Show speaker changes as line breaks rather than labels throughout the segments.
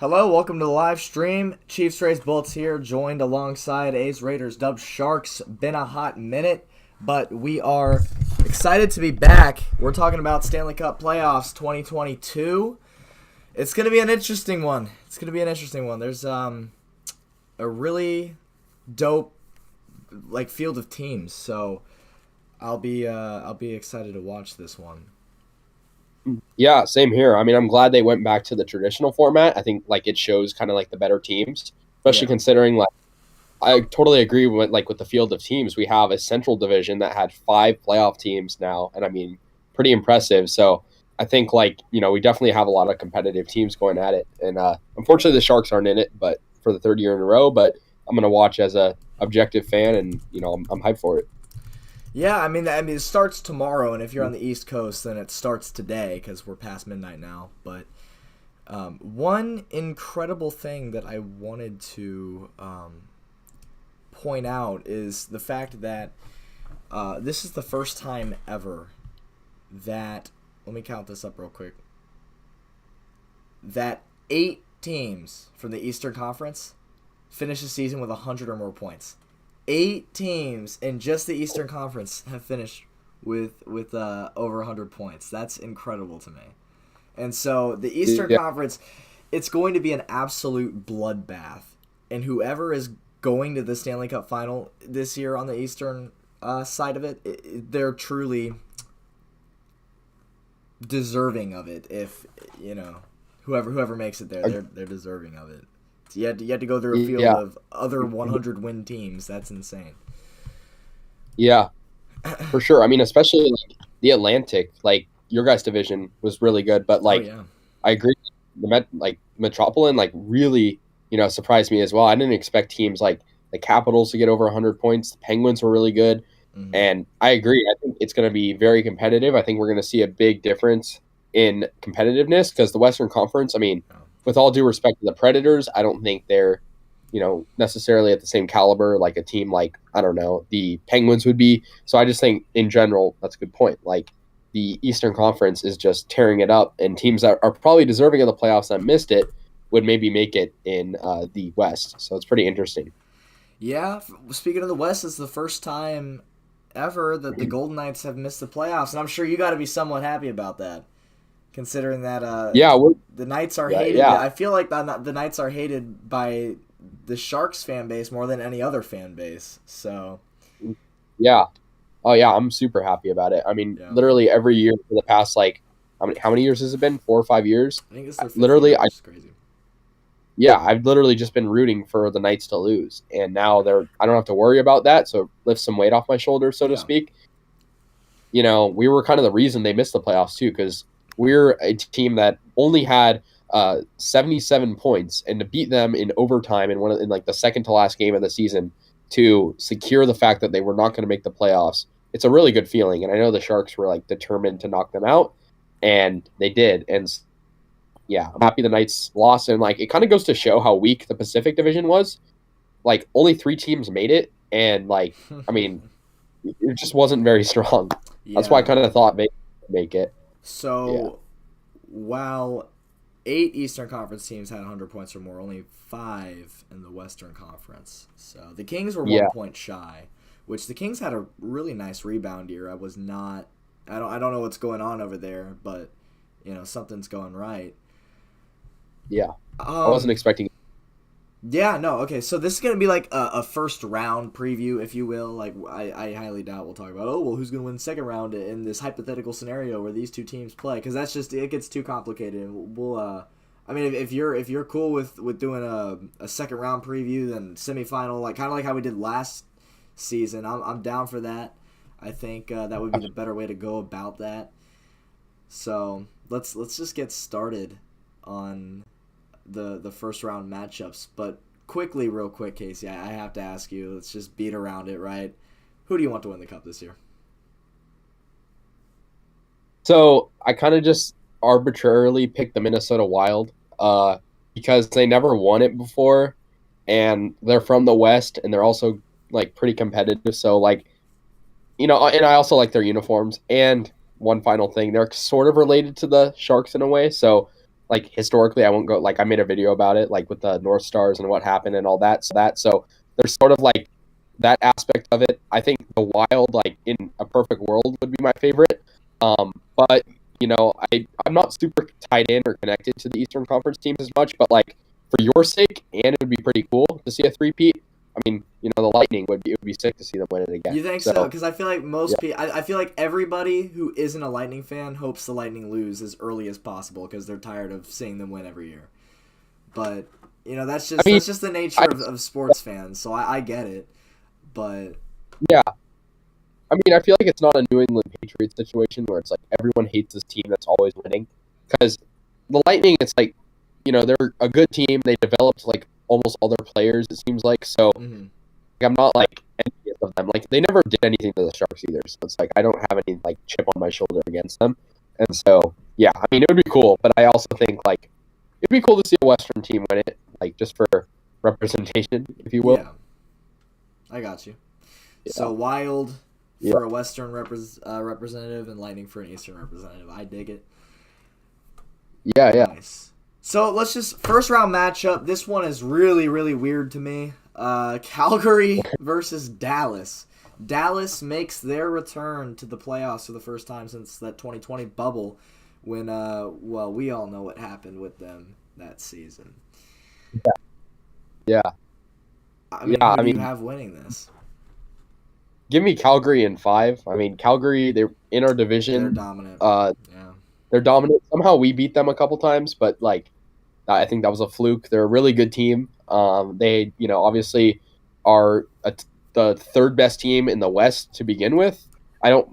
Hello, welcome to the live stream. ChiefsRaysBolts here, joined alongside A'sRaidersDubsSharks. Been a hot minute, but we are excited to be back. We're talking about Stanley Cup Playoffs 2022. It's going to be an interesting one. There's a really dope field of teams, so I'll be excited to watch this one.
Yeah, same here. I mean, I'm glad they went back to the traditional format. I think it shows kind of the better teams, especially considering I totally agree with the field of teams. We have a Central Division that had 5 playoff teams now, and I mean, pretty impressive. So I think we definitely have a lot of competitive teams going at it. And unfortunately, the Sharks aren't in it, but for the third year in a row. But I'm gonna watch as a objective fan, and I'm hyped for it.
Yeah, I mean, it starts tomorrow, and if you're on the East Coast, then it starts today because we're past midnight now. But one incredible thing that I wanted to point out is the fact that this is the first time ever that, let me count this up real quick, that 8 teams from the Eastern Conference finish the season with 100 or more points. 8 teams in just the Eastern Conference have finished with over 100 points. That's incredible to me. And so the Eastern Conference, it's going to be an absolute bloodbath. And whoever is going to the Stanley Cup Final this year on the Eastern side of it, they're truly deserving of it. If whoever makes it there, they're deserving of it. You had to go through a field of other 100-win teams. That's insane.
Yeah, for sure. I mean, especially the Atlantic, your guys' division was really good, but I agree. The Metropolitan really surprised me as well. I didn't expect teams like the Capitals to get over 100 points. The Penguins were really good, and I agree. I think it's going to be very competitive. I think we're going to see a big difference in competitiveness because the Western Conference, I mean, with all due respect to the Predators, I don't think they're, necessarily at the same caliber like a team the Penguins would be. So I just think in general, that's a good point. The Eastern Conference is just tearing it up, and teams that are probably deserving of the playoffs that missed it would maybe make it in the West. So it's pretty interesting.
Yeah, speaking of the West, it's the first time ever that the Golden Knights have missed the playoffs, and I'm sure you got to be somewhat happy about that. Considering that the Knights are hated.
Yeah.
I feel like the Knights are hated by the Sharks fan base more than any other fan base. So
yeah. Oh yeah, I'm super happy about it. I mean, literally every year for the past how many years has it been? 4 or 5 years?
I think it's their 5th year. It's crazy.
Yeah, I've literally just been rooting for the Knights to lose, and now I don't have to worry about that, so it lifts some weight off my shoulders, so to speak. We were kind of the reason they missed the playoffs too, because we're a team that only had 77 points, and to beat them in overtime in the second to last game of the season to secure the fact that they were not going to make the playoffs, it's a really good feeling. And I know the Sharks were determined to knock them out, and they did. And yeah, I'm happy the Knights lost, and it kind of goes to show how weak the Pacific Division was. Only 3 teams made it, and I mean, it just wasn't very strong. Yeah. That's why I kind of thought they would make it.
So, while 8 Eastern Conference teams had 100 points or more, only 5 in the Western Conference. So the Kings were 1 point shy, which the Kings had a really nice rebound year. I don't know what's going on over there, but something's going right.
Yeah, I wasn't expecting.
Yeah, no, okay, so this is going to be a first round preview, if you will. I highly doubt we'll talk about, who's going to win the second round in this hypothetical scenario where these 2 teams play, because it gets too complicated. And we'll, I mean, if you're cool with doing a second round preview, then semifinal, kind of like how we did last season, I'm down for that. I think that would be the better way to go about that. So let's just get started on the first round matchups, but real quick, Casey, I have to ask you, let's just beat around it, right? Who do you want to win the Cup this year?
So I kind of just arbitrarily picked the Minnesota Wild because they never won it before, and they're from the West, and they're also pretty competitive. So and I also like their uniforms. And one final thing, they're sort of related to the Sharks in a way, so like historically, I won't go like I made a video about it, like with the North Stars and what happened and all that. So there's sort of like that aspect of it. I think the Wild, like in a perfect world, would be my favorite. But I'm not super tied in or connected to the Eastern Conference teams as much. But like for your sake, and it would be pretty cool to see a three-peat. I mean, the Lightning would be sick to see them win it again.
You think so? Because I feel like most people, I feel like everybody who isn't a Lightning fan hopes the Lightning lose as early as possible because they're tired of seeing them win every year. But that's just the nature of sports fans. So I get it. But
yeah, I mean, I feel like it's not a New England Patriots situation where it's like everyone hates this team that's always winning. Because the Lightning, it's like, they're a good team. They developed like almost all their players, it seems like. So I'm not like envious of them. Like they never did anything to the Sharks either. So it's like I don't have any like chip on my shoulder against them. And so yeah, I mean it would be cool, but I also think like it'd be cool to see a Western team win it, like just for representation, if you will.
Yeah, I got you. Yeah. So Wild for a Western representative and Lightning for an Eastern representative. I dig it.
Yeah.
Nice. So let's just first round matchup. This one is really, really weird to me. Calgary versus Dallas. Dallas makes their return to the playoffs for the first time since that 2020 bubble when, we all know what happened with them that season.
Yeah.
I mean, who do you have winning this?
Give me Calgary in 5. I mean, Calgary, they're in our division.
They're dominant.
They're dominant. Somehow we beat them a couple times, but like I think that was a fluke. They're a really good team. They, obviously are the third best team in the West to begin with. I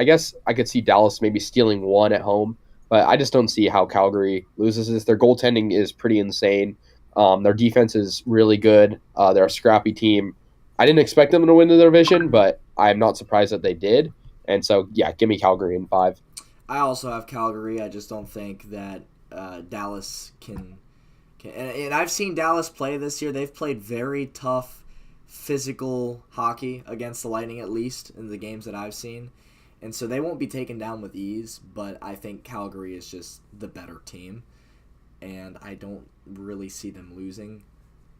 guess I could see Dallas maybe stealing one at home, but I just don't see how Calgary loses this. Their goaltending is pretty insane. Their defense is really good. They're a scrappy team. I didn't expect them to win the division, but I'm not surprised that they did. And so, yeah, give me Calgary in 5.
I also have Calgary. I just don't think that Dallas can and I've seen Dallas play this year. They've played very tough, physical hockey against the Lightning, at least in the games that I've seen. And so they won't be taken down with ease, but I think Calgary is just the better team. And I don't really see them losing.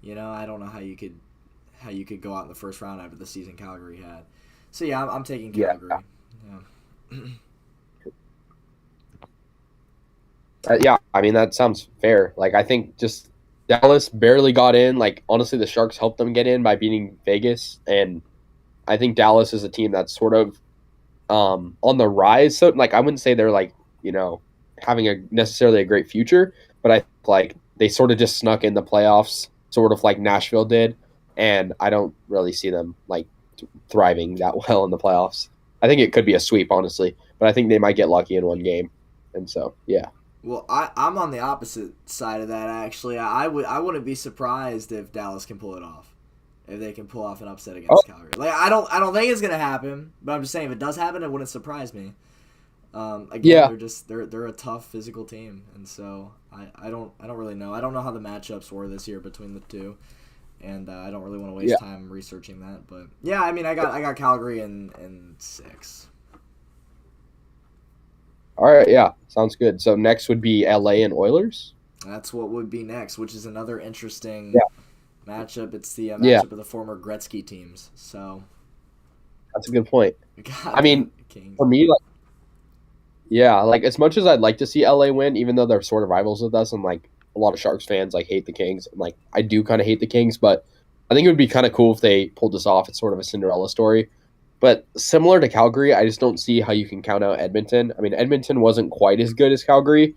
I don't know how you could go out in the first round after the season Calgary had. So yeah, I'm taking Calgary. Yeah.
Yeah, I mean, that sounds fair. Like, I think just Dallas barely got in. Like, honestly, the Sharks helped them get in by beating Vegas. And I think Dallas is a team that's sort of on the rise. So, like, I wouldn't say they're, like, having necessarily a great future. But I think, like, they sort of just snuck in the playoffs, sort of like Nashville did. And I don't really see them, like, thriving that well in the playoffs. I think it could be a sweep, honestly. But I think they might get lucky in one game. And so, yeah.
Well, I'm on the opposite side of that, actually. I wouldn't be surprised if Dallas can pull it off. If they can pull off an upset against Calgary. Like I don't think it's gonna happen, but I'm just saying if it does happen, it wouldn't surprise me. Again, they're a tough physical team, and so I don't really know. I don't know how the matchups were this year between the two. And I don't really want to waste time researching that, but yeah, I mean I got Calgary in 6.
All right, yeah, sounds good. So next would be LA and Oilers.
That's what would be next, which is another interesting matchup. It's the matchup of the former Gretzky teams. So
that's a good point. I mean, for me, like as much as I'd like to see LA win, even though they're sort of rivals with us, and like a lot of Sharks fans like hate the Kings, and like I do kind of hate the Kings, but I think it would be kind of cool if they pulled this off. It's sort of a Cinderella story. But similar to Calgary, I just don't see how you can count out Edmonton. I mean, Edmonton wasn't quite as good as Calgary.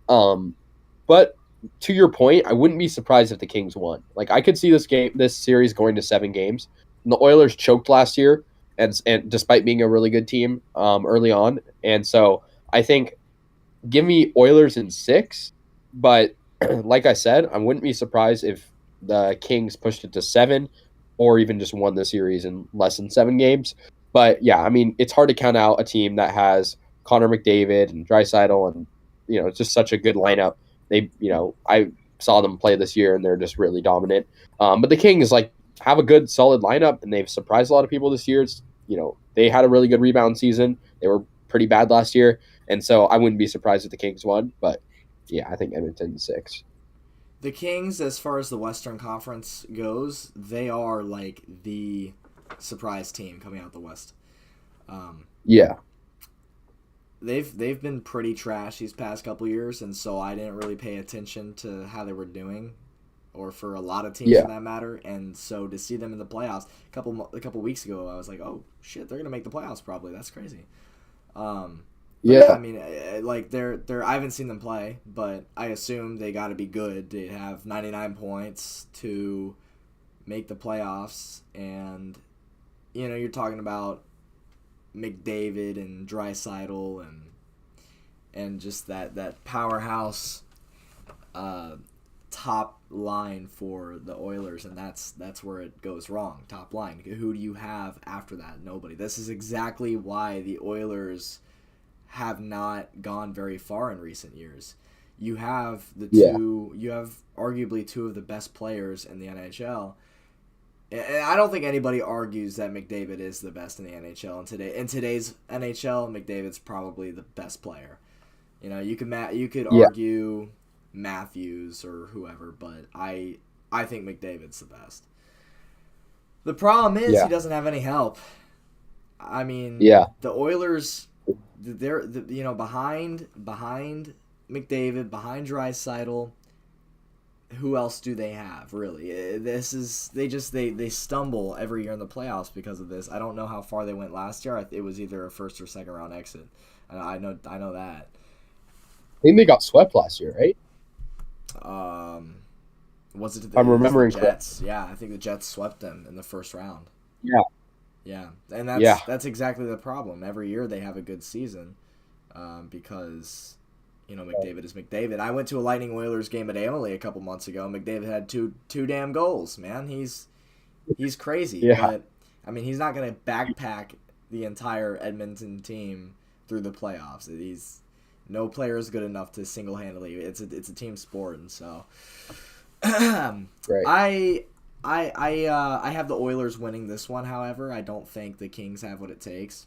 But to your point, I wouldn't be surprised if the Kings won. Like, I could see this series going to 7 games. And the Oilers choked last year, and despite being a really good team early on. And so I think give me Oilers in 6. But like I said, I wouldn't be surprised if the Kings pushed it to 7 or even just won the series in less than 7 games. But yeah, I mean, it's hard to count out a team that has Connor McDavid and Draisaitl and, it's just such a good lineup. They, I saw them play this year and they're just really dominant. But the Kings, like, have a good, solid lineup and they've surprised a lot of people this year. It's, they had a really good rebound season. They were pretty bad last year. And so I wouldn't be surprised if the Kings won. But Yeah, I think Edmonton 6.
The Kings, as far as the Western Conference goes, they are like the surprise team coming out the West.
Yeah.
They've been pretty trash these past couple years, and so I didn't really pay attention to how they were doing, or for a lot of teams for
Yeah.
that matter. And so to see them in the playoffs a couple weeks ago, I was like, oh shit, they're gonna make the playoffs probably. That's crazy. But yeah, I
Yeah.
mean, like they're I haven't seen them play, but I assume they got to be good. They have 99 points to make the playoffs, and you're talking about McDavid and Draisaitl and just that powerhouse top line for the Oilers, and that's where it goes wrong. Top line. Who do you have after that? Nobody. This is exactly why the Oilers have not gone very far in recent years. You have
Yeah.
you have arguably two of the best players in the NHL. And I don't think anybody argues that McDavid is the best in the NHL. In today's NHL, McDavid's probably the best player. You could
Yeah.
argue Matthews or whoever, but I think McDavid's the best. The problem is he
Yeah.
doesn't have any help. I mean,
Yeah.
the Oilers, they're behind McDavid, behind Draisaitl. Who else do they have, really? This is they stumble every year in the playoffs because of this. I don't know how far they went last year. It was either a first or second round exit. I know that.
I think they got swept last year, right?
Um,
I'm
it was the
remembering correctly.
Jets? Yeah, I think the Jets swept them in the first round.
Yeah.
Yeah, and
Yeah.
that's exactly the problem. Every year they have a good season, because McDavid is McDavid. I went to a Lightning Oilers game at Amalie a couple months ago. McDavid had two damn goals. Man, he's crazy.
Yeah.
But I mean, he's not gonna backpack the entire Edmonton team through the playoffs. No player is good enough to single handedly. It's a team sport, and so
Right.
I have the Oilers winning this one. However, I don't think the Kings have what it takes.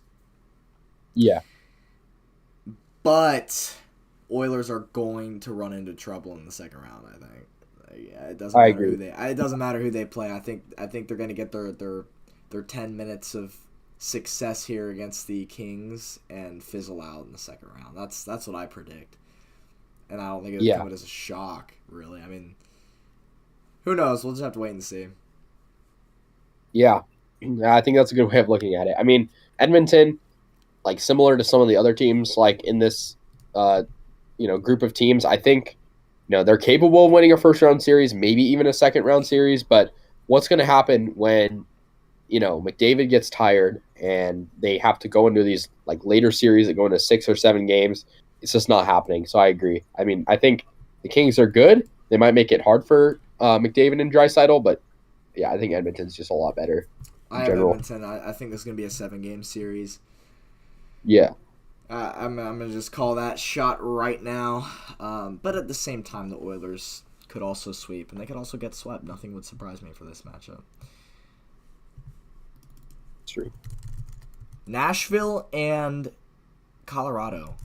Yeah.
But Oilers are going to run into trouble in the second round. I think. Yeah,
I agree.
it doesn't matter who they play. I think they're going to get their 10 minutes of success here against the Kings and fizzle out in the second round. That's what I predict, and I don't think it would
Yeah.
come as a shock. Really, I mean, who knows? We'll just have to wait and see.
Yeah. I think that's a good way of looking at it. I mean, Edmonton, like similar to some of the other teams, like in this, uh, group of teams, I think, they're capable of winning a first round series, maybe even a second round series. But what's going to happen when, McDavid gets tired and they have to go into these like later series that go into 6 or 7 games? It's just not happening. So I agree. I mean, I think the Kings are good. They might make it hard for McDavid and Draisaitl, but yeah, I think Edmonton's just a lot better in
I have
general.
Edmonton. I think this is going to be a 7-game series.
Yeah.
I'm going to just call that shot right now. But at the same time, the Oilers could also sweep, and they could also get swept. Nothing would surprise me for this matchup.
It's true.
Nashville and Colorado.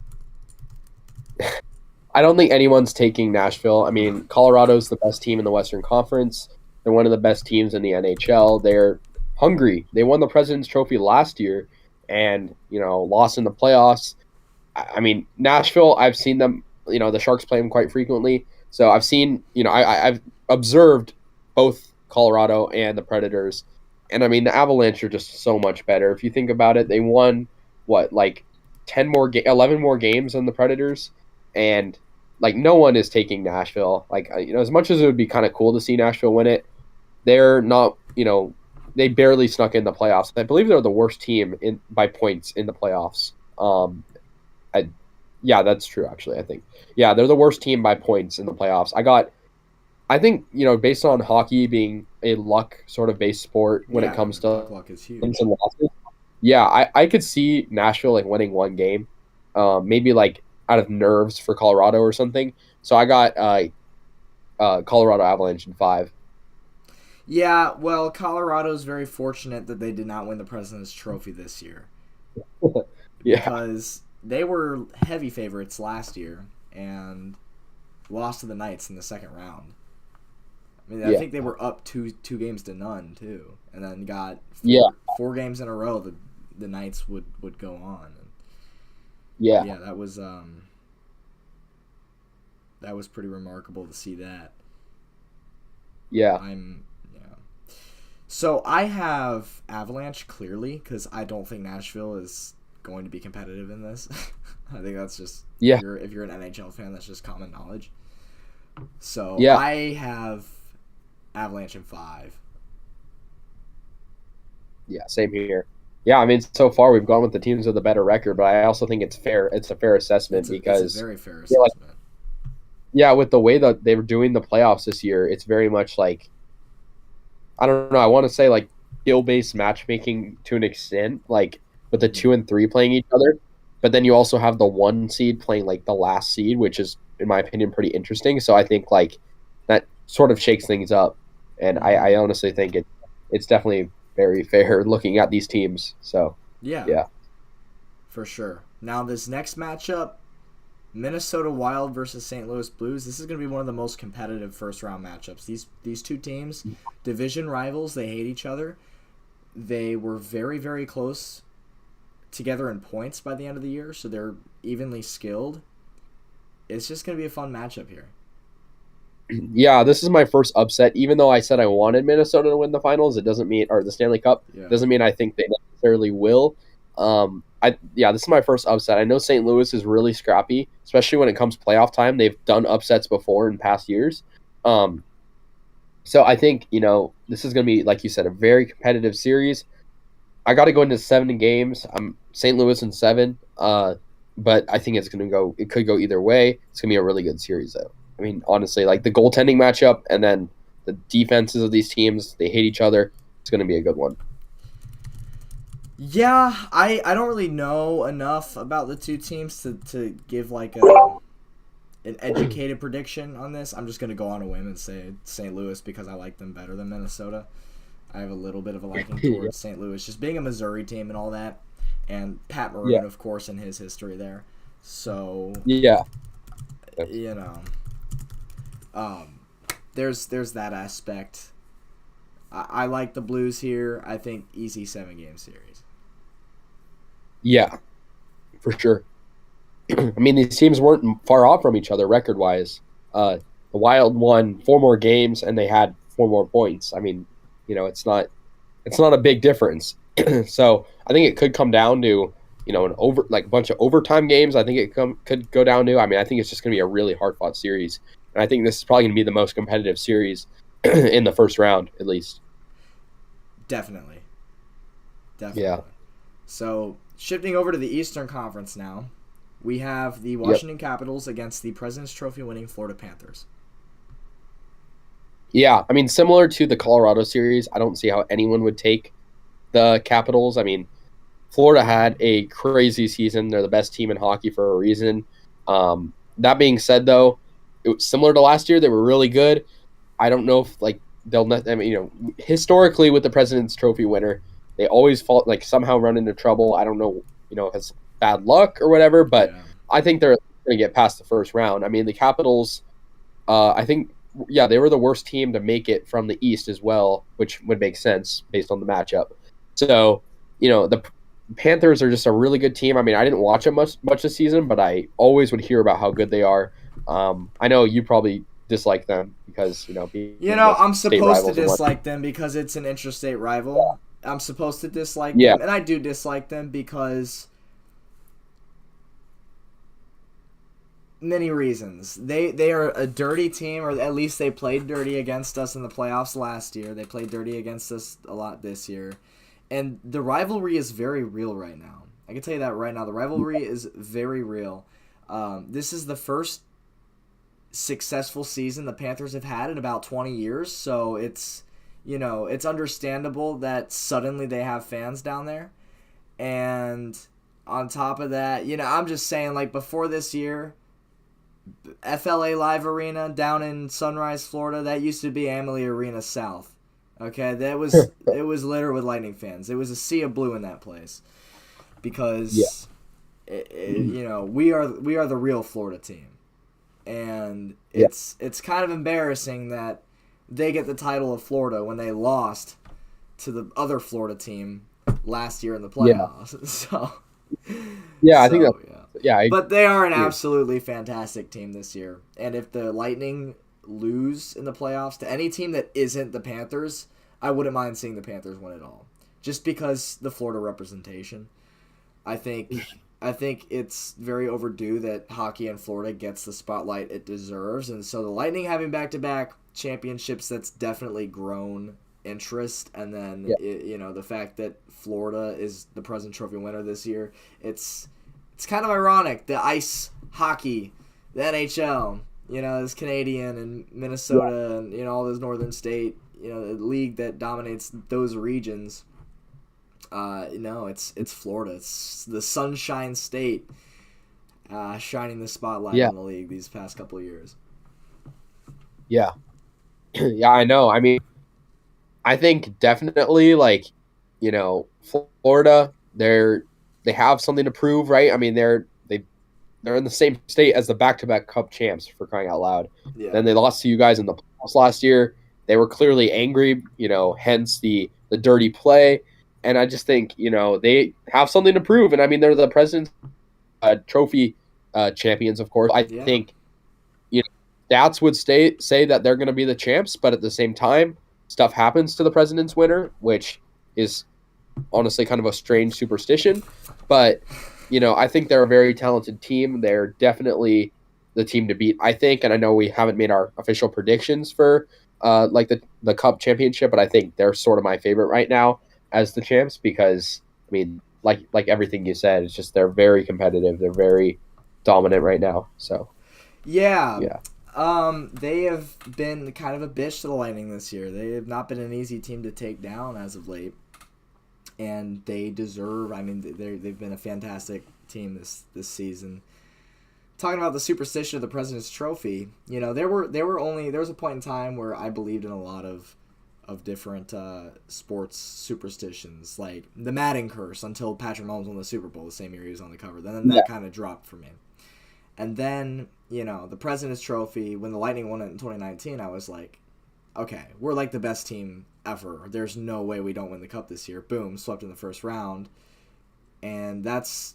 I don't think anyone's taking Nashville. I mean, Colorado's the best team in the Western Conference. They're one of the best teams in the NHL. They're hungry. They won the President's Trophy last year and, lost in the playoffs. I mean, Nashville, I've seen them, the Sharks play them quite frequently. So I've seen, I've observed both Colorado and the Predators. And I mean, the Avalanche are just so much better. If you think about it, they won, what, like 11 more games than the Predators. And like no one is taking Nashville. Like as much as it would be kind of cool to see Nashville win it, they're not. They barely snuck in the playoffs. I believe they're the worst team in by points in the playoffs. I, yeah, that's true. Actually, I think they're the worst team by points in the playoffs. I think based on hockey being a luck sort of based sport when it
Yeah,
comes to
puck luck is
wins
huge.
and losses. Yeah, I could see Nashville like winning one game, maybe like out of nerves for Colorado or something. So I got Colorado Avalanche in 5.
Yeah, well, Colorado's very fortunate that they did not win the President's Trophy this year,
Yeah,
because they were heavy favorites last year, and lost to the Knights in the second round. I mean, I think they were up 2-0 too, and then got four games in a row. The Knights would go on.
Yeah,
that was pretty remarkable to see that.
Yeah.
So I have Avalanche clearly because I don't think Nashville is going to be competitive in this. I think that's just if you're an NHL fan, that's just common knowledge. So I have Avalanche in 5.
Yeah, same here. Yeah, I mean, so far we've gone with the teams with a better record, but I also think it's fair. It's a fair assessment because
it's a very fair assessment.
With the way that they were doing the playoffs this year, it's very much like, I don't know, I want to say like skill-based matchmaking to an extent, like with the 2 and 3 playing each other, but then you also have the 1 seed playing like the last seed, which is, in my opinion, pretty interesting. So I think like that sort of shakes things up, and I honestly think it's definitely very fair looking at these teams. So yeah,
for sure. Now this next matchup, Minnesota Wild versus St. Louis Blues. This is going to be one of the most competitive first-round matchups. These two teams, division rivals, they hate each other. They were very, very close together in points by the end of the year, so they're evenly skilled. It's just going to be a fun matchup here.
Yeah, this is my first upset. Even though I said I wanted Minnesota to win the finals, it doesn't mean, or the Stanley Cup, doesn't mean I think they necessarily will. This is my first upset. I know St. Louis is really scrappy, especially when it comes playoff time. They've done upsets before in past years. So I think, this is going to be, like you said, a very competitive series. I got to go into 7 games. I'm St. Louis in 7, but I think it could go either way. It's going to be a really good series, though. I mean, honestly, like the goaltending matchup and then the defenses of these teams, they hate each other. It's going to be a good one.
Yeah, I don't really know enough about the two teams to give like an educated prediction on this. I'm just going to go on a whim and say St. Louis because I like them better than Minnesota. I have a little bit of a liking towards St. Louis, just being a Missouri team and all that, and Pat Maroon, of course, and his history there. So there's that aspect. I like the Blues here. I think easy 7-game series.
Yeah, for sure. I mean, these teams weren't far off from each other record-wise. The Wild won 4 more games, and they had 4 more points. I mean, it's not a big difference. So I think it could come down to, a bunch of overtime games. I think it could go down to. I mean, I think it's just going to be a really hard-fought series, and I think this is probably going to be the most competitive series in the first round, at least.
Definitely.
Yeah.
So shifting over to the Eastern Conference now, we have the Washington Capitals against the President's Trophy winning Florida Panthers.
Yeah, I mean, similar to the Colorado series, I don't see how anyone would take the Capitals. I mean, Florida had a crazy season. They're the best team in hockey for a reason. That being said, though, it was similar to last year. They were really good. I don't know if historically with the President's Trophy winner, they always somehow run into trouble. I don't know, if it's bad luck or whatever, but I think they're going to get past the first round. I mean, the Capitals, I think, they were the worst team to make it from the East as well, which would make sense based on the matchup. So, the Panthers are just a really good team. I mean, I didn't watch them much this season, but I always would hear about how good they are. I know you probably dislike them because,
I'm supposed to dislike them because it's an interstate rival. I'm supposed to dislike them, and I do dislike them because many reasons. They are a dirty team, or at least they played dirty against us in the playoffs last year. They played dirty against us a lot this year. And the rivalry is very real right now. I can tell you that right now. The rivalry is very real. This is the first successful season the Panthers have had in about 20 years, so it's understandable that suddenly they have fans down there. And on top of that, I'm just saying, like, before this year, FLA Live Arena down in Sunrise, Florida, that used to be Amalie Arena South. Okay, it was littered with Lightning fans. It was a sea of blue in that place because we are the real Florida team, and
Yeah.
it's kind of embarrassing that they get the title of Florida when they lost to the other Florida team last year in the playoffs.
Yeah, I think
But they are an absolutely fantastic team this year. And if the Lightning lose in the playoffs to any team that isn't the Panthers, I wouldn't mind seeing the Panthers win it all. Just because the Florida representation. I think it's very overdue that hockey in Florida gets the spotlight it deserves. And so the Lightning having back-to-back championships, that's definitely grown interest. And then, the fact that Florida is the President's Trophy winner this year, it's kind of ironic. The ice hockey, the NHL, this Canadian and Minnesota and, all those northern state, the league that dominates those regions. It's Florida. It's the Sunshine State shining the spotlight on the league these past couple of years.
Yeah. Yeah, I know. I mean, I think definitely Florida, they have something to prove, right? I mean, they're in the same state as the back-to-back Cup champs, for crying out loud. Yeah. Then they lost to you guys in the playoffs last year. They were clearly angry, hence the dirty play. And I just think, they have something to prove. And I mean, they're the President's Trophy champions, of course. I think, stats would say that they're going to be the champs, but at the same time, stuff happens to the President's winner, which is honestly kind of a strange superstition. But, I think they're a very talented team. They're definitely the team to beat, I think. And I know we haven't made our official predictions for the Cup championship, but I think they're sort of my favorite right now as the champs because, I mean, like everything you said, it's just they're very competitive. They're very dominant right now. So,
yeah. They have been kind of a bitch to the Lightning this year. They have not been an easy team to take down as of late. And they deserve, I mean, they've been a fantastic team this season. Talking about the superstition of the President's Trophy, there was a point in time where I believed in a lot of different sports superstitions, like the Madden curse until Patrick Mahomes won the Super Bowl the same year he was on the cover. Then that kind of dropped for me. And then, the President's Trophy, when the Lightning won it in 2019, I was like, okay, we're like the best team ever. There's no way we don't win the Cup this year. Boom, swept in the first round. And that's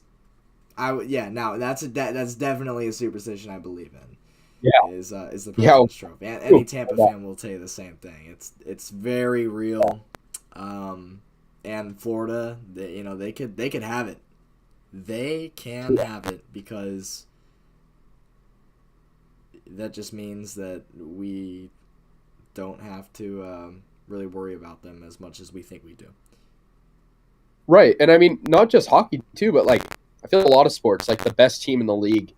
definitely a superstition I believe in.
Yeah,
is the President's Trophy. And any Tampa fan will tell you the same thing. It's very real. And Florida, they could have it. They can have it because that just means that we don't have to really worry about them as much as we think we do.
Right, and I mean not just hockey too, but I feel a lot of sports, the best team in the league,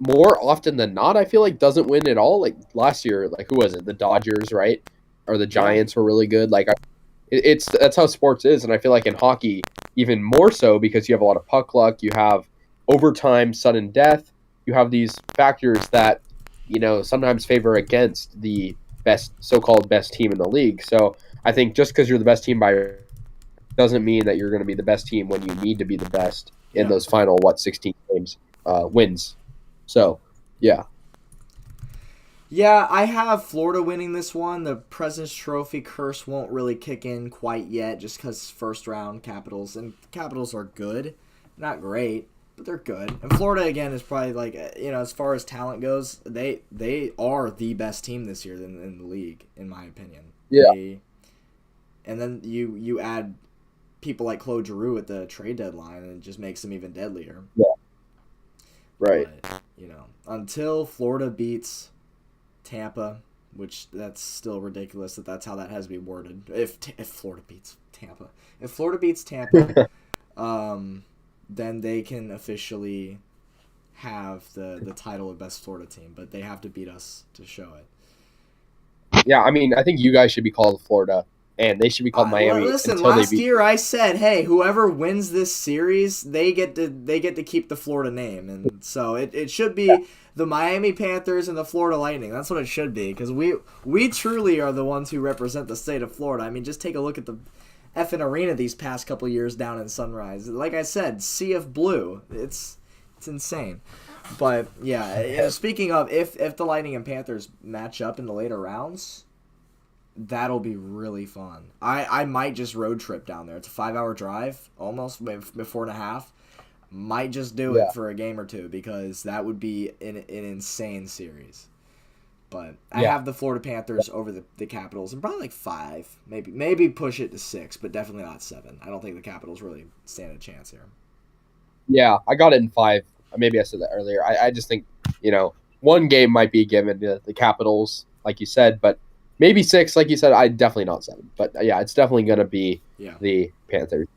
more often than not, I feel doesn't win at all. Last year, who was it? The Dodgers, right? Or the Giants were really good. That's how sports is, and I feel in hockey even more so because you have a lot of puck luck, you have overtime, sudden death, you have these factors that sometimes favor against the so-called best team in the league. So I think just because you're the best team doesn't mean that you're going to be the best team when you need to be the best in those final 16 games wins. So, yeah.
Yeah, I have Florida winning this one. The President's Trophy curse won't really kick in quite yet just because first round Capitals. And Capitals are good. Not great, but they're good. And Florida, again, is probably as far as talent goes, they are the best team this year in the league, in my opinion.
Yeah.
And then you add people like Claude Giroux at the trade deadline, and it just makes them even deadlier.
Yeah. Right.
But, until Florida beats Tampa, which that's still ridiculous that's how that has to be worded. If Florida beats Tampa. If Florida beats Tampa, then they can officially have the title of best Florida team, but they have to beat us to show it.
Yeah, I mean, I think you guys should be called Florida, and they should be called Miami.
Listen, last year I said, hey, whoever wins this series, they get to keep the Florida name, and so it should be the Miami Panthers and the Florida Lightning. That's what it should be, because we truly are the ones who represent the state of Florida. I mean, just take a look at the effing arena these past couple years down in Sunrise. Like I said, sea of blue. It's insane. But yeah, speaking of, if the Lightning and Panthers match up in the later rounds, that'll be really fun. I might just road trip down there. It's a 5-hour drive, almost, maybe 4.5. Might just do
Yeah.
it for a game or two because that would be an insane series. But I have the Florida Panthers over the Capitals, and probably like 5, maybe push it to 6, but definitely not 7. I don't think the Capitals really stand a chance here.
Yeah, I got it in 5. Maybe I said that earlier. I just think, one game might be given to the Capitals, like you said, but maybe 6, like you said. I definitely not 7. But yeah, it's definitely going to be the Panthers.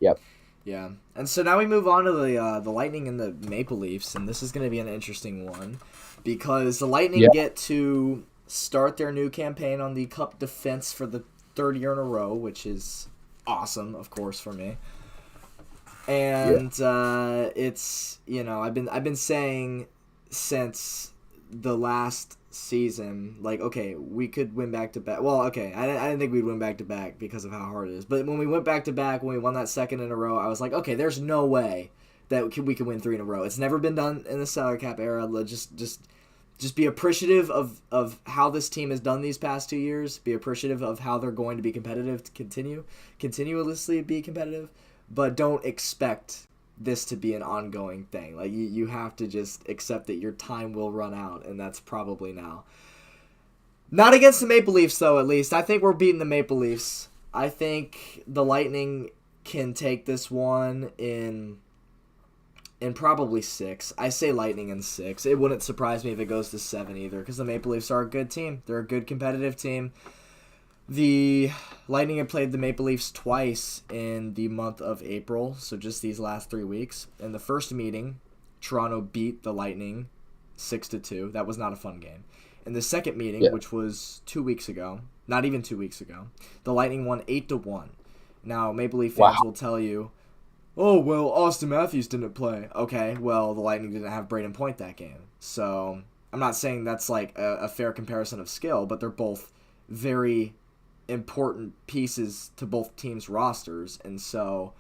Yep.
Yeah, and so now we move on to the Lightning and the Maple Leafs, and this is going to be an interesting one because the Lightning get to start their new campaign on the Cup defense for the 3rd year in a row, which is awesome, of course, for me. And it's I've been saying since the last season, like, okay, we could win back to back. Well, okay, I didn't think we'd win back to back because of how hard it is. But when we went back to back, when we won that 2nd in a row, I was like, okay, there's no way that we could win 3 in a row. It's never been done in the salary cap era. Just be appreciative of how this team has done these past 2 years. Be appreciative of how they're going to be competitive to continuously be competitive. But don't expect this to be an ongoing thing. Like, you have to just accept that your time will run out, and that's probably now. Not against the Maple Leafs, though, at least. I think we're beating the Maple Leafs. I think the Lightning can take this one in probably 6. I say Lightning in 6. It wouldn't surprise me if it goes to 7 either, because the Maple Leafs are a good team. They're a good competitive team. The Lightning have played the Maple Leafs twice in the month of April, so just these last 3 weeks. In the first meeting, Toronto beat the Lightning 6-2. That was not a fun game. In the second meeting, which was 2 weeks ago, not even 2 weeks ago, the Lightning won 8-1. Now, Maple Leaf fans will tell you, oh, well, Austin Matthews didn't play. Okay, well, the Lightning didn't have Braden Point that game. So, I'm not saying that's like a fair comparison of skill, but they're both very important pieces to both teams' rosters, and so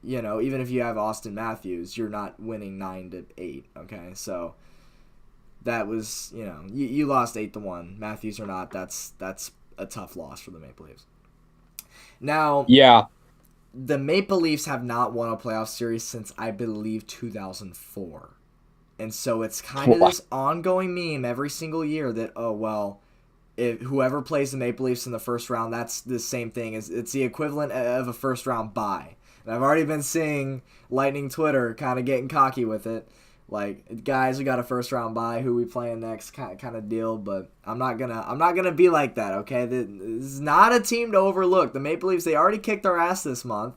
even if you have Austin Matthews, you're not winning 9-8. Okay, so that was you lost 8-1. Matthews or not, that's a tough loss for the Maple Leafs. Now, the Maple Leafs have not won a playoff series since I believe 2004, and so it's kind of this ongoing meme every single year that if whoever plays the Maple Leafs in the first round, that's the same thing. It's the equivalent of a first round bye. And I've already been seeing Lightning Twitter kind of getting cocky with it. Like, guys, we got a first round bye. Who we playing next? Kind of deal. But I'm not gonna be like that. Okay, this is not a team to overlook. The Maple Leafs, they already kicked our ass this month,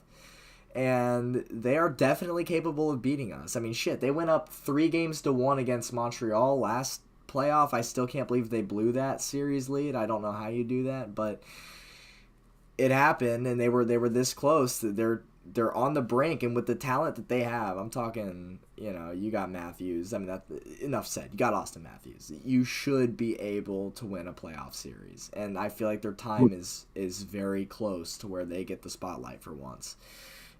and they are definitely capable of beating us. I mean, shit, they went up 3-1 against Montreal last playoff. I still can't believe they blew that series lead. I don't know how you do that, but it happened, and they were this close. They're on the brink, and with the talent that they have, I'm talking, you got Matthews. I mean, that enough said. You got Austin Matthews. You should be able to win a playoff series, and I feel like their time is very close to where they get the spotlight for once.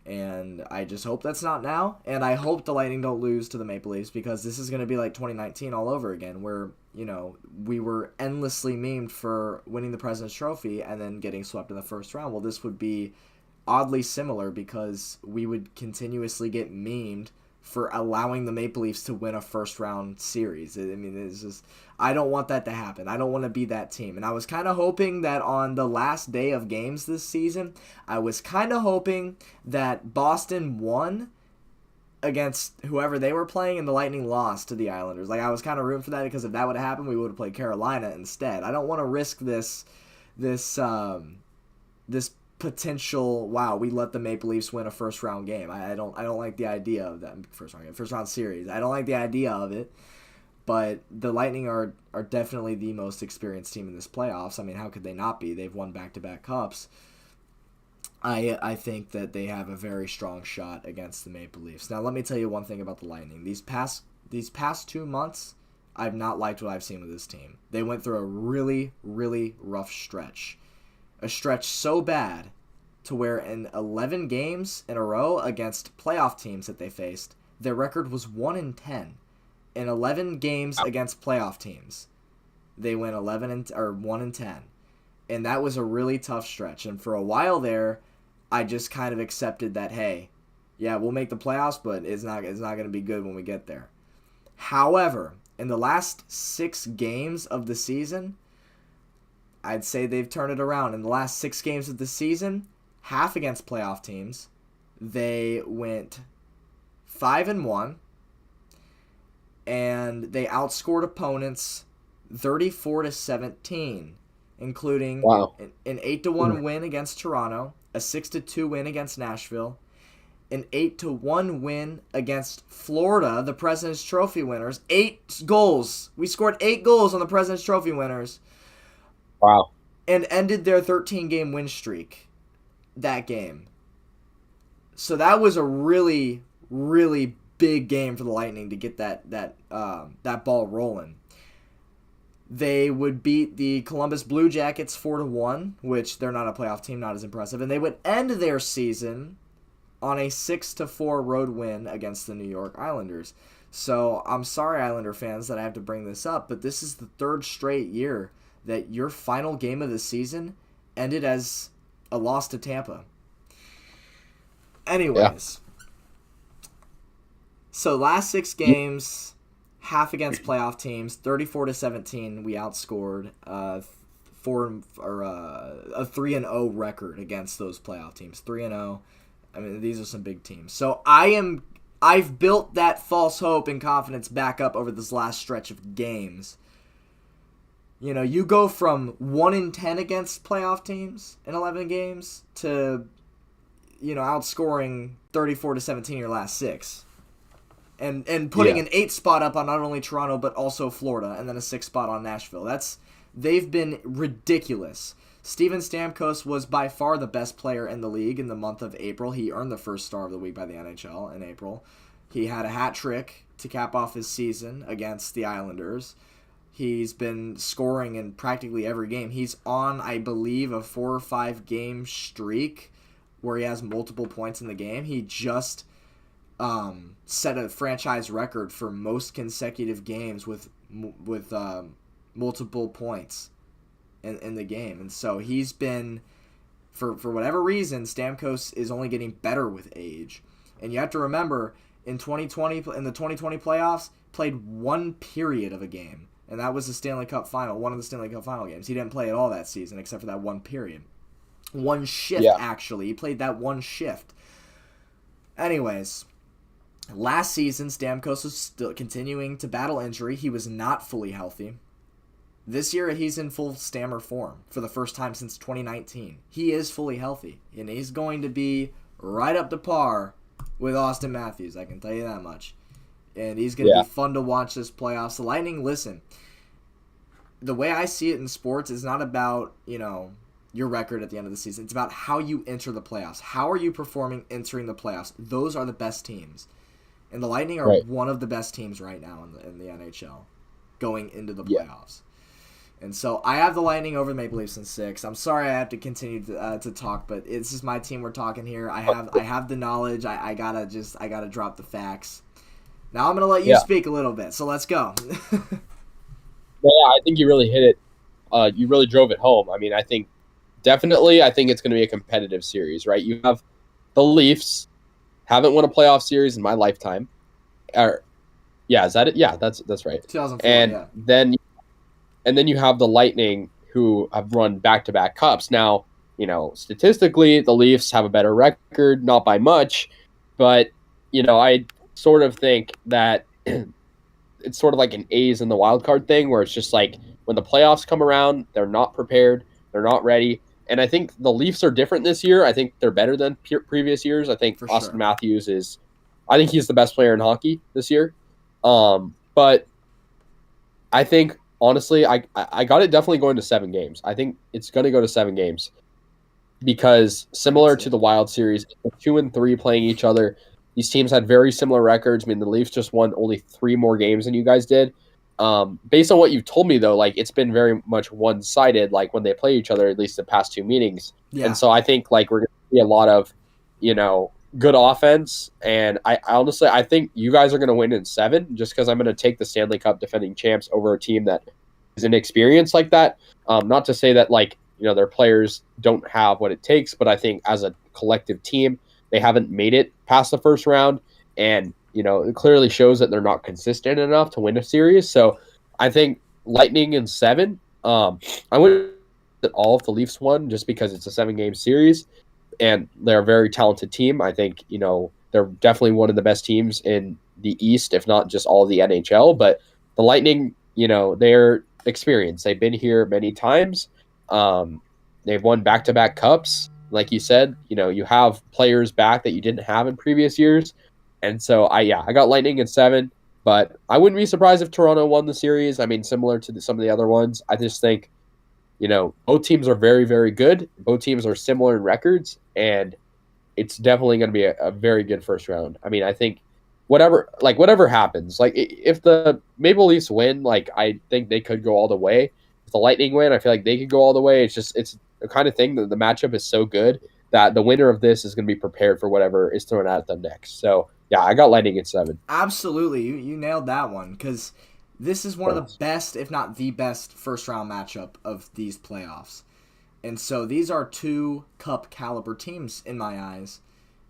And I just hope that's not now. And I hope the Lightning don't lose to the Maple Leafs, because this is going to be like 2019 all over again, where, we were endlessly memed for winning the President's Trophy and then getting swept in the first round. Well, this would be oddly similar, because we would continuously get memed for allowing the Maple Leafs to win a first round series. I mean, it's just, I don't want that to happen. I don't want to be that team. And I was kind of hoping that on the last day of games this season, I was kind of hoping that Boston won against whoever they were playing and the Lightning lost to the Islanders. Like, I was kind of rooting for that, because if that would have happened, we would have played Carolina instead. I don't want to risk this potential, we let the Maple Leafs win a first round game. I don't like the idea of that first round series. I don't like the idea of it. But the Lightning are definitely the most experienced team in this playoffs. I mean, how could they not be? They've won back-to-back cups. I think that they have a very strong shot against the Maple Leafs. Now, let me tell you one thing about the Lightning. These past 2 months, I've not liked what I've seen with this team. They went through a really, really rough stretch. A stretch so bad to where in 11 games in a row against playoff teams that they faced, their record was 1-10 in 11 games against playoff teams. They went 1-10, and that was a really tough stretch. And for a while there, I just kind of accepted that, hey, yeah, we'll make the playoffs, but it's not going to be good when we get there. However, in the last 6 games of the season, I'd say they've turned it around. In the last 6 games of the season, half against playoff teams, they went 5-1, and they outscored opponents 34-17, including an 8-1 win against Toronto, a 6-2 win against Nashville, an 8-1 win against Florida, the President's Trophy winners. 8 goals. We scored 8 goals on the President's Trophy winners.
Wow.
And ended their 13-game win streak that game. So that was a really, really big game for the Lightning to get that ball rolling. They would beat the Columbus Blue Jackets 4-1, which they're not a playoff team, not as impressive. And they would end their season on a 6-4 road win against the New York Islanders. So I'm sorry, Islander fans, that I have to bring this up, but this is the 3rd straight year that your final game of the season ended as a loss to Tampa. Anyways, So last 6 games, half against playoff teams, 34-17. We outscored a 3-0 record against those playoff teams. 3-0. I mean, these are some big teams. So I've built that false hope and confidence back up over this last stretch of games. You know, you go from 1-10 against playoff teams in 11 games to, you know, outscoring 34-17 your last 6. And putting an 8 spot up on not only Toronto but also Florida, and then a 6 spot on Nashville. They've been ridiculous. Steven Stamkos was by far the best player in the league in the month of April. He earned the first star of the week by the NHL in April. He had a hat trick to cap off his season against the Islanders. He's been scoring in practically every game. He's on, I believe, a 4 or 5 game streak where he has multiple points in the game. He just set a franchise record for most consecutive games with multiple points in the game. And so he's been, for whatever reason, Stamkos is only getting better with age. And you have to remember, in the 2020 playoffs, played 1 period of a game. And that was the Stanley Cup final, one of the Stanley Cup final games. He didn't play at all that season except for that 1 period. 1 shift, actually. He played that 1 shift. Anyways, last season, Stamkos was still continuing to battle injury. He was not fully healthy. This year, he's in full Stammer form for the first time since 2019. He is fully healthy, and he's going to be right up to par with Austin Matthews, I can tell you that much. And he's going to be fun to watch this playoffs. The Lightning, listen, the way I see it in sports is not about, you know, your record at the end of the season. It's about how you enter the playoffs. How are you performing entering the playoffs? Those are the best teams. And the Lightning are one of the best teams right now in the NHL going into the playoffs. And so I have the Lightning over the Maple Leafs in 6. I'm sorry I have to continue to talk, but this is my team we're talking here. I have the knowledge. I gotta drop the facts. Now I'm gonna let you speak a little bit. So let's go.
I think you really hit it. You really drove it home. I mean, I think it's going to be a competitive series, right? You have the Leafs, haven't won a playoff series in my lifetime. Is that it? Yeah, that's right.
2004.
And then you have the Lightning, who have run back-to-back cups. Now, you know, statistically, the Leafs have a better record, not by much, but you know, I sort of think that it's sort of like an A's in the wild card thing, where it's just like when the playoffs come around, they're not prepared, they're not ready. And I think the Leafs are different this year. I think they're better than previous years. I think Austin Matthews I think he's the best player in hockey this year. But I think, honestly, I got it definitely going to 7 games. I think it's going to go to 7 games because similar to the Wild Series, 2 and 3 playing each other, these teams had very similar records. I mean, the Leafs just won only 3 more games than you guys did. Based on what you've told me, though, like it's been very much one-sided, like when they play each other, at least the past 2 meetings. Yeah. And so I think like we're going to see a lot of, you know, good offense, and I honestly I think you guys are going to win in 7, just because I'm going to take the Stanley Cup defending champs over a team that is inexperienced like that. Not to say that their players don't have what it takes, but I think as a collective team, they haven't made it past the first round, and it clearly shows that they're not consistent enough to win a series. So I think Lightning in 7. I wouldn't at all if the Leafs won, just because it's a 7-game series and they're a very talented team. I think, they're definitely one of the best teams in the East, if not just all of the NHL. But the Lightning, they're experienced. They've been here many times. They've won back-to-back cups. Like you said, you have players back that you didn't have in previous years. And so, I got Lightning in 7. But I wouldn't be surprised if Toronto won the series. I mean, similar to some of the other ones. I just think, both teams are very, very good. Both teams are similar in records, and it's definitely going to be a very good first round. I mean, I think whatever happens, if the Maple Leafs win, I think they could go all the way. If the Lightning win, I feel like they could go all the way. It's the kind of thing that the matchup is so good that the winner of this is going to be prepared for whatever is thrown at them next. So, yeah, I got Lightning at 7.
Absolutely. You nailed that one, because this is one of the best, if not the best, first-round matchup of these playoffs. And so these are 2 cup-caliber teams in my eyes.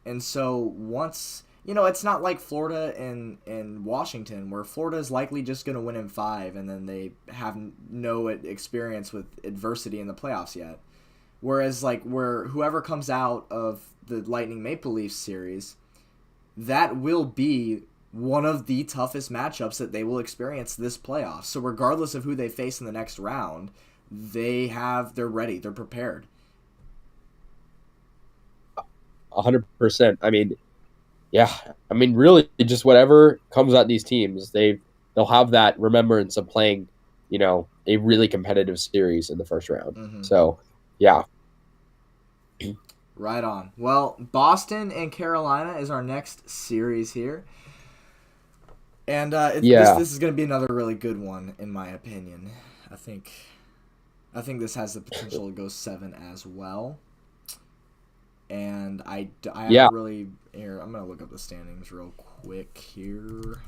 And so once, it's not like Florida and Washington, where Florida is likely just going to win in 5, and then they have no experience with adversity in the playoffs yet. Whereas, where whoever comes out of the Lightning Maple Leafs series, that will be one of the toughest matchups that they will experience this playoff. So regardless of who they face in the next round, they're ready, they're prepared.
100%. I mean, yeah. I mean, really, just whatever comes at these teams, they'll have that remembrance of playing, a really competitive series in the first round. Mm-hmm. So, yeah.
Right on. Well, Boston and Carolina is our next series here. And this is going to be another really good one, in my opinion. I think this has the potential to go 7 as well. And I haven't really... Here, I'm going to look up the standings real quick here.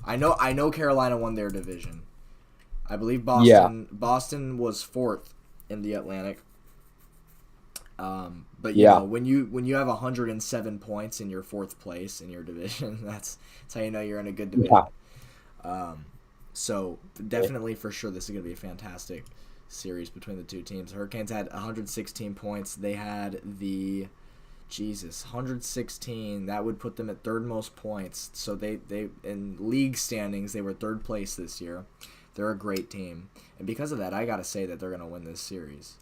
I know Carolina won their division. I believe Boston was 4th in the Atlantic. But when you have 107 points in your 4th place in your division, that's how you know you're in a good division. Yeah. So definitely for sure this is going to be a fantastic series between the 2 teams. Hurricanes had 116 points. They had 116. That would put them at 3rd most points. So they in league standings they were 3rd place this year. They're a great team, and because of that, I got to say that they're going to win this series.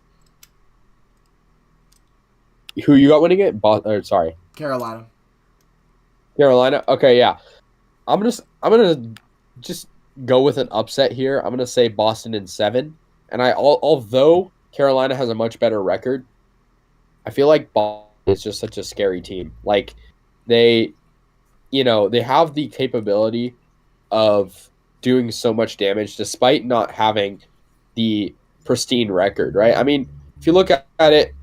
Who you got winning it? Sorry,
Carolina.
Okay, yeah. I'm gonna just go with an upset here. I'm gonna say Boston in 7. And although Carolina has a much better record, I feel like Boston is just such a scary team. They have the capability of doing so much damage despite not having the pristine record, right? I mean, if you look at it,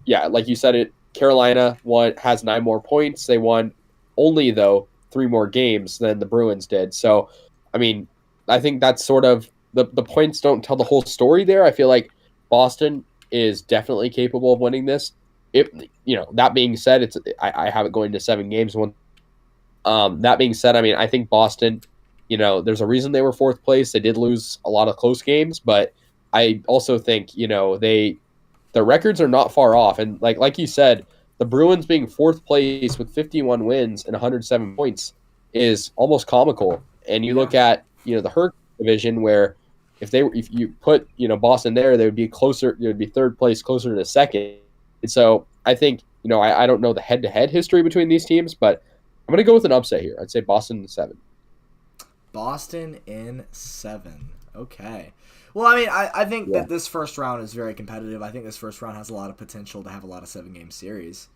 yeah, like you said, Carolina has 9 more points. They won only, though, 3 more games than the Bruins did. So, I mean, I think that's sort of the points don't tell the whole story there. I feel like Boston is definitely capable of winning this. That being said, I have it going to 7 games. That being said, I mean, I think Boston, there's a reason they were 4th place. They did lose a lot of close games, but I also think, the records are not far off. And like you said, the Bruins being 4th place with 51 wins and 107 points is almost comical. And you look at, the Hurricane division, where if you put, Boston there, they would be closer, it would be 3rd place, closer to 2nd. And so I think, I don't know the head-to-head history between these teams, but I'm going to go with an upset here. I'd say Boston in 7.
Boston in 7. Okay. Well, I mean, I think that this first round is very competitive. I think this first round has a lot of potential to have a lot of 7-game series.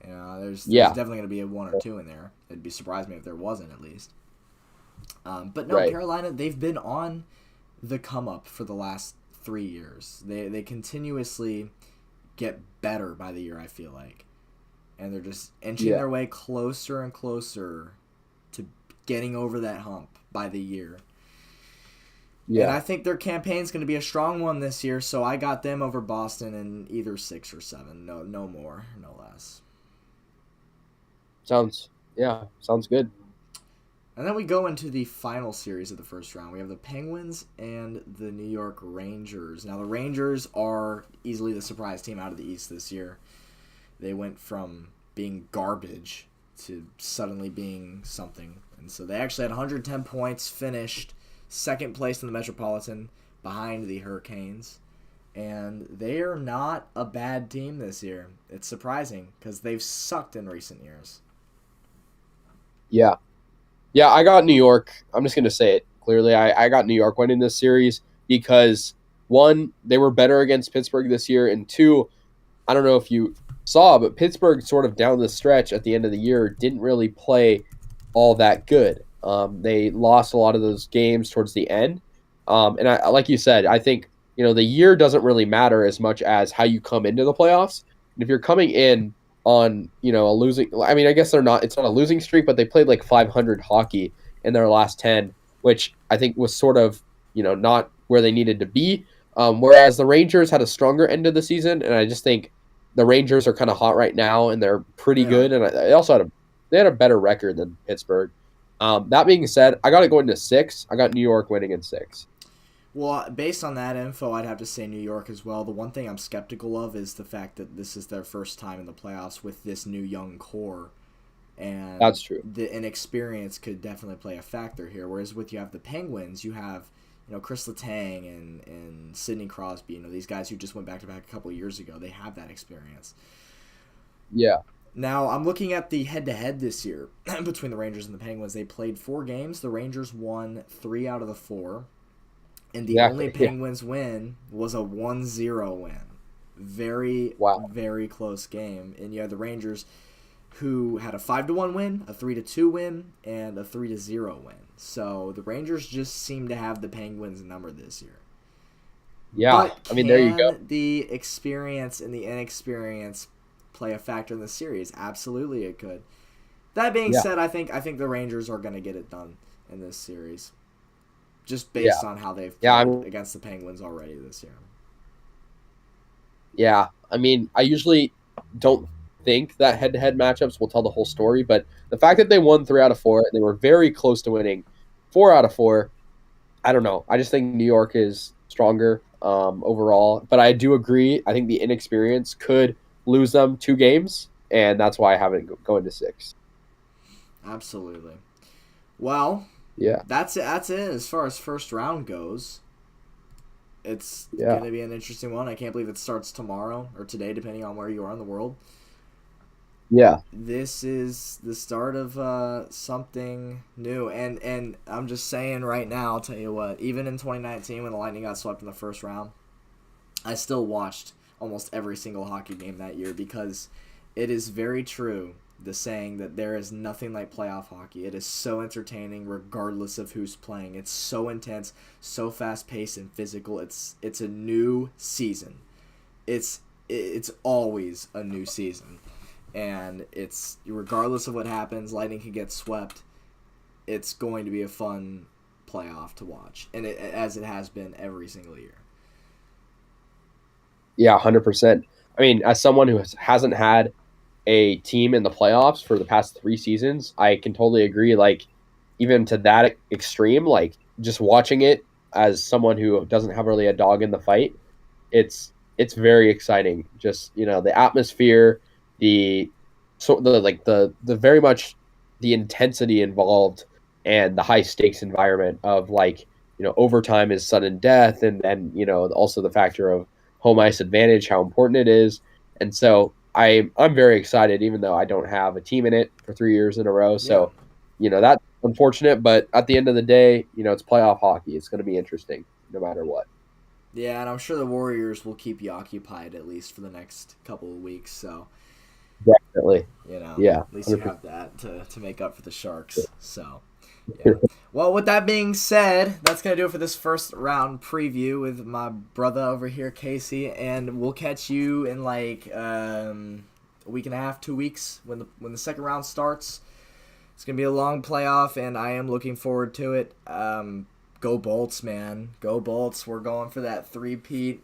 There's definitely going to be a 1 or 2 in there. It'd be surprised me if there wasn't, at least. But no, Carolina, they've been on the come up for the last 3 years. They continuously get better by the year, I feel like. and they're just inching their way closer and closer to getting over that hump by the year. Yeah. And I think their campaign's going to be a strong one this year, so I got them over Boston in either 6 or 7. No more, no less.
Sounds good.
And then we go into the final series of the first round. We have the Penguins and the New York Rangers. Now, the Rangers are easily the surprise team out of the East this year. They went from being garbage to suddenly being something. And so they actually had 110 points, finished second place in the Metropolitan behind the Hurricanes. And they are not a bad team this year. It's surprising because they've sucked in recent years.
Yeah. Yeah, I got New York. I'm just going to say it clearly. I got New York winning this series because, one, they were better against Pittsburgh this year, and two, I don't know if you saw, but Pittsburgh sort of down the stretch at the end of the year didn't really play all that good. They lost a lot of those games towards the end. And I, like you said, I think, the year doesn't really matter as much as how you come into the playoffs. And if you're coming in on, a losing, I mean, I guess it's not a losing streak, but they played like 500 hockey in their last 10, which I think was sort of, not where they needed to be. Whereas the Rangers had a stronger end of the season. And I just think the Rangers are kind of hot right now and they're pretty good. And they also had a better record than Pittsburgh. That being said, I got it going to 6. I got New York winning in 6.
Well, based on that info, I'd have to say New York as well. The one thing I'm skeptical of is the fact that this is their first time in the playoffs with this new young core. And
that's true.
The inexperience could definitely play a factor here. Whereas you have the Penguins, you have Chris Letang and Sidney Crosby, these guys who just went back-to-back a couple of years ago. They have that experience.
Yeah.
Now, I'm looking at the head-to-head this year between the Rangers and the Penguins. They played 4 games. The Rangers won 3 out of the 4. And the only Penguins win was a 1-0 win. Very, very close game. And you had the Rangers who had a 5-1 win, a 3-2 win, and a 3-0 win. So the Rangers just seem to have the Penguins' number this year.
Yeah,
but
there you go.
The experience and the inexperience play a factor in the series? Absolutely, it could. That being said, I think the Rangers are going to get it done in this series, just based on how they've played against the Penguins already this year.
Yeah, I mean, I usually don't think that head-to-head matchups will tell the whole story, but the fact that they won 3 out of 4 and they were very close to winning 4 out of 4, I don't know. I just think New York is stronger overall, but I do agree. I think the inexperience could lose them 2 games, and that's why I have it going to 6.
Absolutely. Well, that's it as far as first round goes. It's going to be an interesting one. I can't believe it starts tomorrow or today, depending on where you are in the world.
Yeah.
This is the start of something new. And I'm just saying right now, I'll tell you what, even in 2019 when the Lightning got swept in the first round, I still watched almost every single hockey game that year because it is very true, the saying that there is nothing like playoff hockey. It is so entertaining regardless of who's playing. It's so intense, so fast-paced and physical. It's a new season. It's always a new season. And it's regardless of what happens, Lightning can get swept. It's going to be a fun playoff to watch, and as it has been every single year.
Yeah, 100%. I mean, as someone who hasn't had a team in the playoffs for the past 3 seasons, I can totally agree. Like, even to that extreme, like just watching it as someone who doesn't have really a dog in the fight, it's very exciting. Just the atmosphere, the very much the intensity involved, and the high stakes environment of overtime is sudden death, and also the factor of home ice advantage, how important it is. And so I'm very excited, even though I don't have a team in it for 3 years in a row. So, that's unfortunate, but at the end of the day, it's playoff hockey. It's going to be interesting no matter what.
Yeah, and I'm sure the Warriors will keep you occupied at least for the next couple of weeks. So
definitely,
at least 100%. You have that to make up for the Sharks. So, yeah. Well, with that being said, that's going to do it for this first round preview with my brother over here, Casey, and we'll catch you in a week and a half, 2 weeks when the second round starts. It's gonna be a long playoff, and I am looking forward to it. Go Bolts, man, go Bolts! We're going for that three-peat,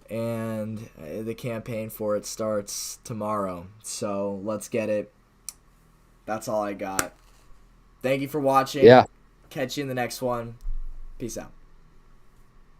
and the campaign for it starts tomorrow. So let's get it. That's all I got. Thank you for watching.
Yeah.
Catch you in the next one. Peace out.